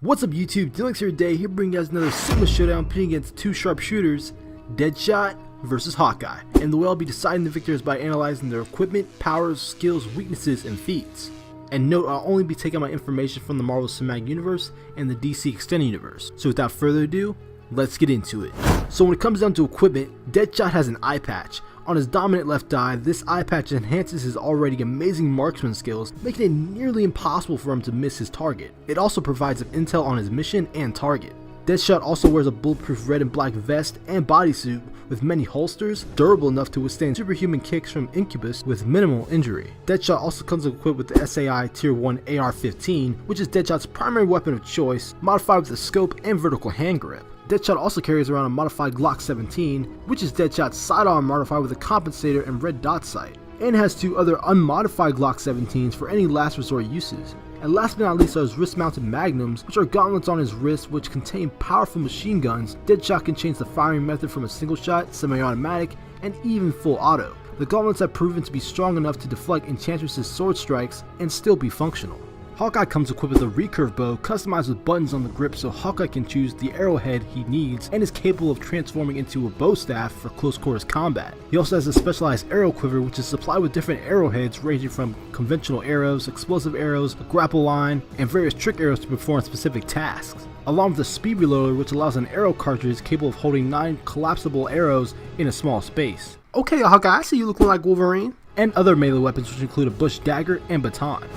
What's up YouTube, Dylan's here today, here bringing you guys another Sigma Showdown pitting against two sharpshooters, Deadshot versus Hawkeye. And the way I'll be deciding the victor is by analyzing their equipment, powers, skills, weaknesses, and feats. And note, I'll only be taking my information from the Marvel Cinematic Universe and the DC Extended Universe. So without further ado, let's get into it. So when it comes down to equipment, Deadshot has an eye patch. On his dominant left eye, this eye patch enhances his already amazing marksman skills, making it nearly impossible for him to miss his target. It also provides him intel on his mission and target. Deadshot also wears a bulletproof red and black vest and bodysuit with many holsters, durable enough to withstand superhuman kicks from Incubus with minimal injury. Deadshot also comes equipped with the SAI Tier 1 AR-15, which is Deadshot's primary weapon of choice, modified with a scope and vertical hand grip. Deadshot also carries around a modified Glock 17, which is Deadshot's sidearm modified with a compensator and red dot sight, and has two other unmodified Glock 17s for any last resort uses. And last but not least are his wrist-mounted magnums, which are gauntlets on his wrist which contain powerful machine guns. Deadshot can change the firing method from a single shot, semi-automatic, and even full auto. The gauntlets have proven to be strong enough to deflect Enchantress's sword strikes and still be functional. Hawkeye comes equipped with a recurve bow customized with buttons on the grip so Hawkeye can choose the arrowhead he needs and is capable of transforming into a bow staff for close quarters combat. He also has a specialized arrow quiver which is supplied with different arrowheads ranging from conventional arrows, explosive arrows, a grapple line, and various trick arrows to perform specific tasks, along with a speed reloader which allows an arrow cartridge capable of holding 9 collapsible arrows in a small space. Okay Hawkeye, I see you looking like Wolverine. And other melee weapons which include a bush dagger and baton.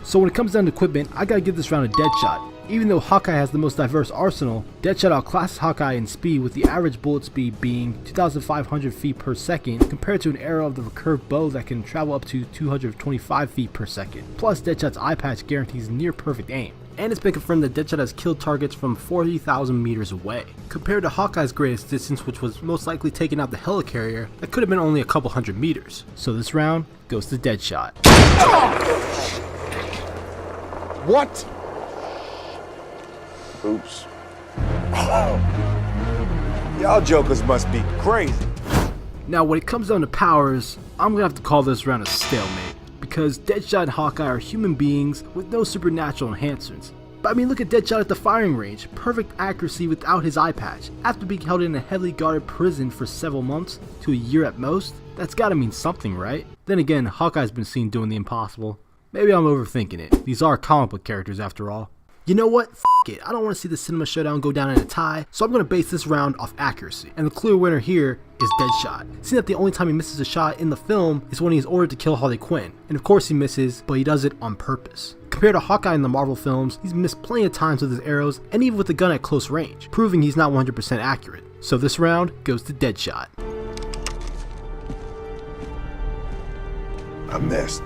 So when it comes down to equipment, I gotta give this round to Deadshot. Even though Hawkeye has the most diverse arsenal, Deadshot outclasses Hawkeye in speed with the average bullet speed being 2,500 feet per second compared to an arrow of the recurved bow that can travel up to 225 feet per second. Plus Deadshot's eye patch guarantees near perfect aim. And it's been confirmed that Deadshot has killed targets from 40,000 meters away, compared to Hawkeye's greatest distance, which was most likely taking out the helicarrier that could have been only a couple hundred meters. So this round goes to Deadshot. What? Oops. Y'all jokers must be crazy. Now when it comes down to powers, I'm gonna have to call this round a stalemate, because Deadshot and Hawkeye are human beings with no supernatural enhancements. But I mean, look at Deadshot at the firing range, perfect accuracy without his eye patch. After being held in a heavily guarded prison for several months to a year at most, that's gotta mean something, right? Then again, Hawkeye's been seen doing the impossible. Maybe I'm overthinking it. These are comic book characters after all. You know what? F it. I don't want to see the Cinema Showdown go down in a tie, so I'm going to base this round off accuracy. And the clear winner here is Deadshot. Seeing that the only time he misses a shot in the film is when he is ordered to kill Harley Quinn. And of course he misses, but he does it on purpose. Compared to Hawkeye in the Marvel films, he's missed plenty of times with his arrows and even with the gun at close range, proving he's not 100% accurate. So this round goes to Deadshot. I missed.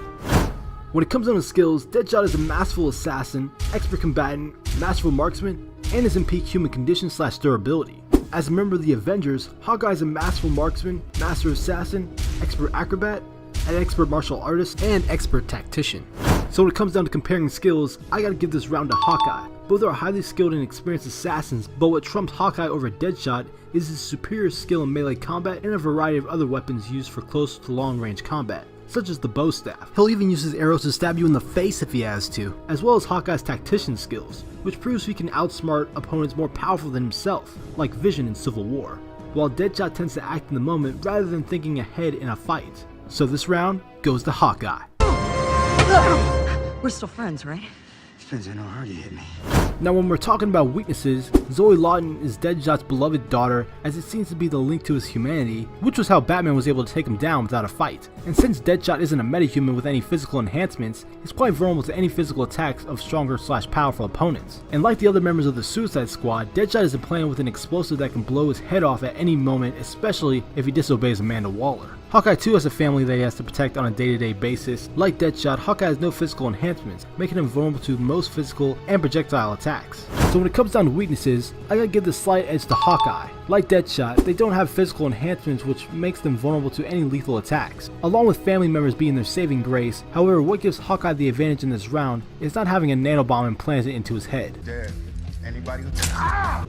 When it comes down to skills, Deadshot is a masterful assassin, expert combatant, masterful marksman, and is in peak human condition / durability. As a member of the Avengers, Hawkeye is a masterful marksman, master assassin, expert acrobat, an expert martial artist, and expert tactician. So when it comes down to comparing skills, I gotta give this round to Hawkeye. Both are highly skilled and experienced assassins, but what trumps Hawkeye over Deadshot is his superior skill in melee combat and a variety of other weapons used for close to long range combat, such as the bow staff. He'll even use his arrows to stab you in the face if he has to, as well as Hawkeye's tactician skills, which proves he can outsmart opponents more powerful than himself, like Vision in Civil War, while Deadshot tends to act in the moment rather than thinking ahead in a fight. So this round goes to Hawkeye. We're still friends, right? Depends on how hard you hit me. Now when we're talking about weaknesses, Zoe Lawton is Deadshot's beloved daughter, as it seems to be the link to his humanity, which was how Batman was able to take him down without a fight. And since Deadshot isn't a metahuman with any physical enhancements, he's quite vulnerable to any physical attacks of stronger / powerful opponents. And like the other members of the Suicide Squad, Deadshot is implanted with an explosive that can blow his head off at any moment, especially if he disobeys Amanda Waller. Hawkeye too has a family that he has to protect on a day-to-day basis. Like Deadshot, Hawkeye has no physical enhancements, making him vulnerable to most physical and projectile attacks. So when it comes down to weaknesses, I gotta give the slight edge to Hawkeye. Like Deadshot, they don't have physical enhancements which makes them vulnerable to any lethal attacks, along with family members being their saving grace. However, what gives Hawkeye the advantage in this round is not having a nanobomb implanted into his head. Anybody?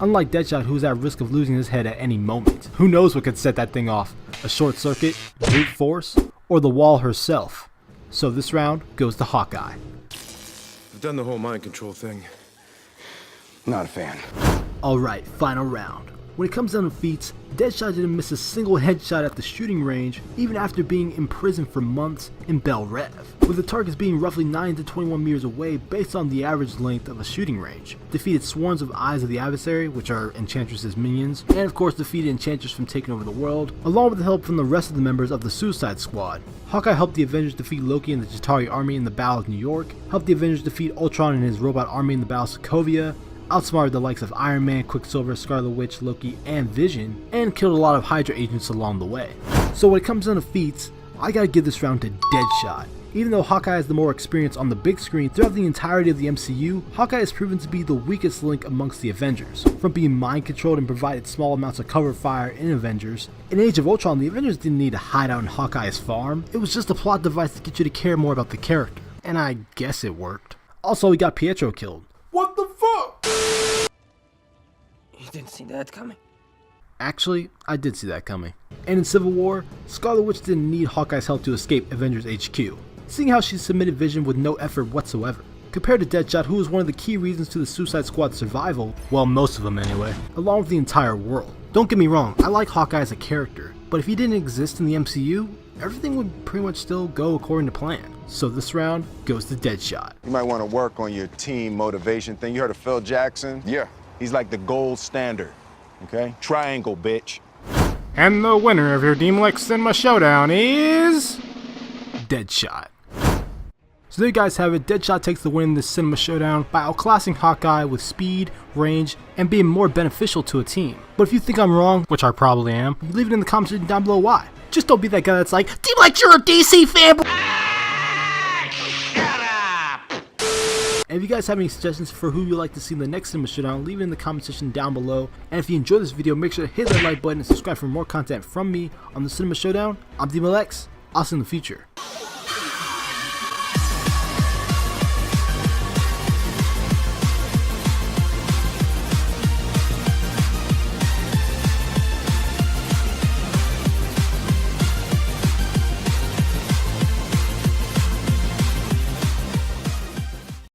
Unlike Deadshot, who is at risk of losing his head at any moment. Who knows what could set that thing off? A short circuit, brute force, or the wall herself? So this round goes to Hawkeye. I've done the whole mind control thing. Not a fan. Alright, final round. When it comes down to feats, Deadshot didn't miss a single headshot at the shooting range, even after being imprisoned for months in Bel Rev, with the targets being roughly 9 to 21 meters away based on the average length of a shooting range. Defeated swarms of eyes of the adversary, which are Enchantress's minions, and of course defeated Enchantress from taking over the world, along with the help from the rest of the members of the Suicide Squad. Hawkeye helped the Avengers defeat Loki and the Chitauri army in the Battle of New York, helped the Avengers defeat Ultron and his robot army in the Battle of Sokovia, outsmarted the likes of Iron Man, Quicksilver, Scarlet Witch, Loki, and Vision, and killed a lot of Hydra agents along the way. So when it comes down to feats, I gotta give this round to Deadshot. Even though Hawkeye has the more experience on the big screen throughout the entirety of the MCU, Hawkeye has proven to be the weakest link amongst the Avengers. From being mind controlled and provided small amounts of cover fire in Avengers, in Age of Ultron the Avengers didn't need to hide out in Hawkeye's farm, it was just a plot device to get you to care more about the character, and I guess it worked. Also, we got Pietro killed. What the fuck? You didn't see that coming. Actually, I did see that coming. And in Civil War, Scarlet Witch didn't need Hawkeye's help to escape Avengers HQ, seeing how she submitted Vision with no effort whatsoever. Compared to Deadshot, who was one of the key reasons to the Suicide Squad's survival, well, most of them anyway, along with the entire world. Don't get me wrong, I like Hawkeye as a character, but if he didn't exist in the MCU, everything would pretty much still go according to plan. So this round goes to Deadshot. You might want to work on your team motivation thing. You heard of Phil Jackson? Yeah. He's like the gold standard, okay? Triangle, bitch. And the winner of your Deemlex Cinema Showdown is... Deadshot. So there you guys have it, Deadshot takes the win in this Cinema Showdown by outclassing Hawkeye with speed, range, and being more beneficial to a team. But if you think I'm wrong, which I probably am, leave it in the comments section down below why. Just don't be that guy that's like, "Team like you're a DC fanboy!" And if you guys have any suggestions for who you'd like to see in the next Cinema Showdown, leave it in the comment section down below. And if you enjoyed this video, make sure to hit that like button and subscribe for more content from me on the Cinema Showdown. I'm Deadshot. I'll see you in the future.